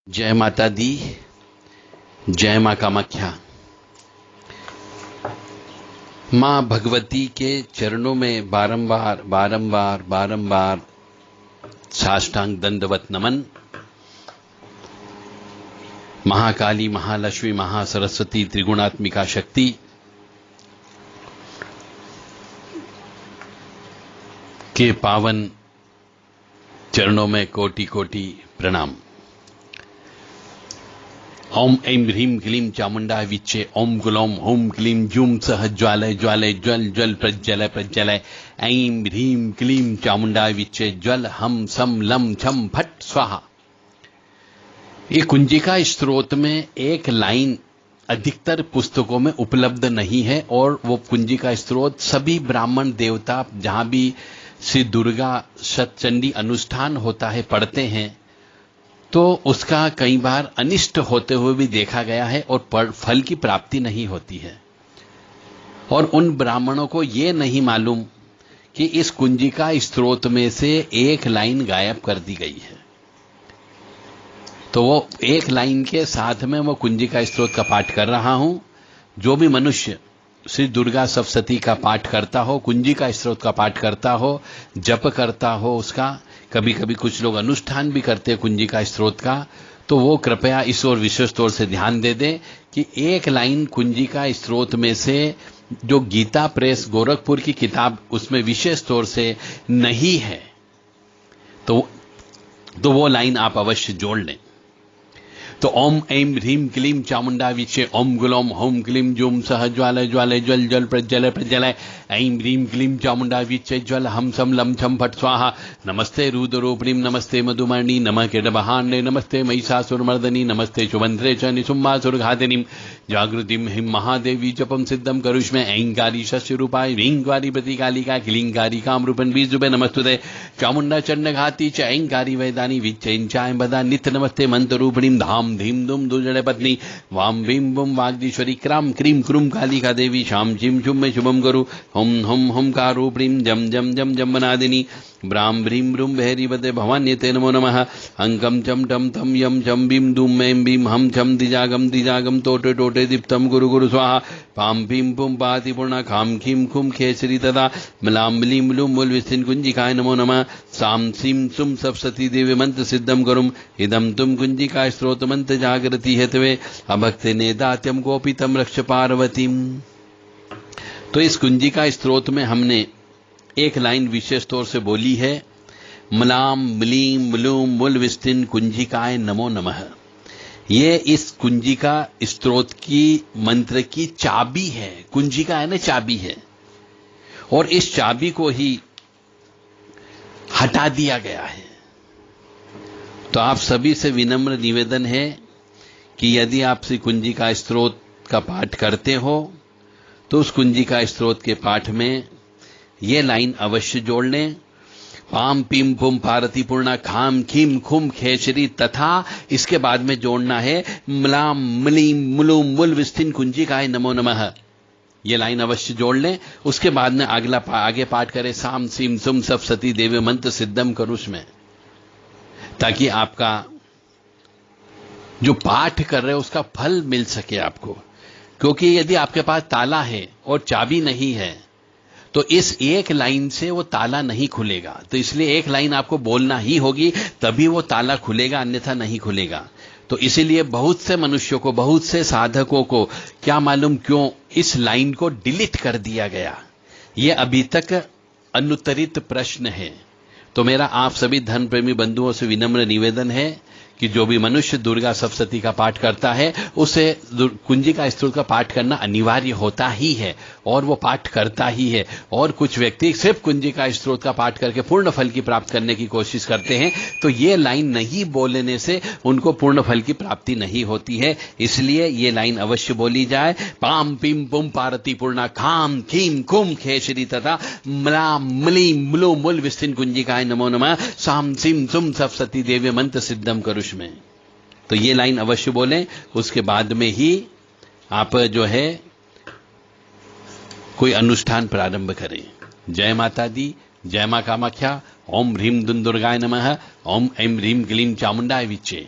जय माता दी, जय मां कामाख्या। मां भगवती के चरणों में बारंबार बारंबार बारंबार साष्टांग दंडवत नमन। महाकाली, महालक्ष्मी, महासरस्वती, त्रिगुणात्मिका शक्ति के पावन चरणों में कोटि कोटि प्रणाम। ओम ऐं ह्रीं क्लीं चामुंडाय विच्चे, ओम गुलौम ओम क्लीं जूं सह ज्वालय ज्वालय ज्वल ज्वल प्रज्वलय प्रज्वलय। ऐं ह्रीं क्लीं चामुंडाय विच्चे, ज्वल हम सम लम छम फट स्वाहा। ये कुंजिका स्त्रोत में एक लाइन अधिकतर पुस्तकों में उपलब्ध नहीं है और वो कुंजिका स्त्रोत सभी ब्राह्मण देवता जहां भी श्री दुर्गा सतचंडी अनुष्ठान होता है पढ़ते हैं तो उसका कई बार अनिष्ट होते हुए भी देखा गया है और फल की प्राप्ति नहीं होती है। और उन ब्राह्मणों को ये नहीं मालूम कि इस कुंजिका स्त्रोत में से एक लाइन गायब कर दी गई है। तो वो एक लाइन के साथ में वो कुंजिका स्त्रोत का पाठ कर रहा हूं। जो भी मनुष्य श्री दुर्गा सप्तशती का पाठ करता हो, कुंजिका स्त्रोत का पाठ करता हो, जप करता हो उसका, कभी कभी कुछ लोग अनुष्ठान भी करते हैं कुंजिका स्त्रोत का, तो वो कृपया इस ओर विशेष तौर से ध्यान दे दें कि एक लाइन कुंजिका स्त्रोत में से जो गीता प्रेस गोरखपुर की किताब उसमें विशेष तौर से नहीं है तो वो लाइन आप अवश्य जोड़ लें। तो ओम ऐं ह्रीं क्लीं चामुंडा विच्चे, ओम गुलौम ओम क्लीं जूं सह ज्वालय ज्वालय ज्वल ज्वल प्रज्वलय प्रज्वलय। ऐं ह्रीं क्लीं चामुंडा विच्चे, ज्वल हम सम लम छम फट स्वाहा। नमस्ते रुद्ररूपिणीं, नमस्ते मधुमर्णी, नमः कीटभाण्डे, नमस्ते महिषासुरमर्दनी, नमस्ते शुभंत्रे च निशुम्भासुरघातिनीं। जागृतिं हिं महादेवी जपम सिद्धम करुष्मे। ऐंकारी शस्य रूपाय ह्रींकारी प्रतिकालिका क्लींकारी कामरूपन बीजुबे नमस्तुते। चामुंडा चंडघाती च ऐंकारी वैदानी विच्चैंचाय बदा नित्य नमस्ते मंत्ररूपिणीं। धाम धीम दुम दुजड़े पत्नी वाम भीम बुम वाग्दीश्वरी क्राम क्रीम क्रूम कालिका देवी शाम झिम झुम में शुभम गुरु हम हम हम कारूपणीं जम जम जम जमनादिनी ब्राम भ्रीं ब्रूम बहरीपते भवान्यते नमो नमः। अंकम चम टम तम यम चम भीम दूम मैम भीम हम छम दिजागम दिजागम टोटे टोटे दीप्तम गुरु गुरु स्वाहा। पाम भीम पुम पाति पूर्णा खाम खीम खुम खेसरी तथा मलाम मलीम लूम मूल विस्तिन कुंजिकाय नमो नमः। साम सीम सुम सप्तशती देवी मंत्र सिद्धम करुम इदम तुम कुंजिका स्त्रोत मंत्र जागृति हेतवे अभक्ति ने दात्यम गोपितम रक्ष पार्वतीम। तो इस कुंजिका स्त्रोत में हमने एक लाइन विशेष तौर से बोली है, मलाम मलीम मलूम मूल विस्तिन कुंजिकाय नमो नमः। ये इस कुंजिका स्त्रोत की मंत्र की चाबी है। कुंजिका है ना, चाबी है, और इस चाबी को ही हटा दिया गया है। तो आप सभी से विनम्र निवेदन है कि यदि आप श्री कुंजिका स्त्रोत का पाठ करते हो तो उस कुंजिका स्त्रोत के पाठ में ये लाइन अवश्य जोड़ लें। पाम पीम पुम पारती पूर्णा खाम खीम खुम खेचरी तथा इसके बाद में जोड़ना है मलाम मलीम मुलूम मुल विस्तिन कुंजिकाय नमो नमः। ये लाइन अवश्य जोड़ लें। उसके बाद में आगे पाठ करें साम सीम सुम सप्तशती देवी मंत्र सिद्धम करुष में, ताकि आपका जो पाठ कर रहे हो उसका फल मिल सके आपको। क्योंकि यदि आपके पास ताला है और चाबी नहीं है तो इस एक लाइन से वो ताला नहीं खुलेगा। तो इसलिए एक लाइन आपको बोलना ही होगी, तभी वो ताला खुलेगा, अन्यथा नहीं खुलेगा। तो इसीलिए बहुत से मनुष्यों को, बहुत से साधकों को क्या मालूम क्यों इस लाइन को डिलीट कर दिया गया, ये अभी तक अनुत्तरित प्रश्न है। तो मेरा आप सभी धर्म प्रेमी बंधुओं से विनम्र निवेदन है कि जो भी मनुष्य दुर्गा सप्तशती का पाठ करता है उसे कुंजिका स्त्रोत का पाठ करना अनिवार्य होता ही है, और वो पाठ करता ही है। और कुछ व्यक्ति सिर्फ कुंजिका स्त्रोत का पाठ करके पूर्ण फल की प्राप्त करने की कोशिश करते हैं, तो ये लाइन नहीं बोलने से उनको पूर्ण फल की प्राप्ति नहीं होती है। इसलिए ये लाइन अवश्य बोली जाए। पाम पीम पुम पारती पूर्णा खाम खीम खुम खेशरी तथा मलाम मलीम मुलूम मुल विस्तिन कुंजिकाय नमो नमः। साम सिम सुम सप्तशती देवी मंत्र सिद्धम करुष में। तो ये लाइन अवश्य बोलें। उसके बाद में ही आप जो है कोई अनुष्ठान प्रारंभ करें। जय माता दी, जय मां कामाख्या। ओम ह्रीं दुर्गाय नमः। ओम ऐं ह्रीं क्लीं चामुंडाय विच्चे।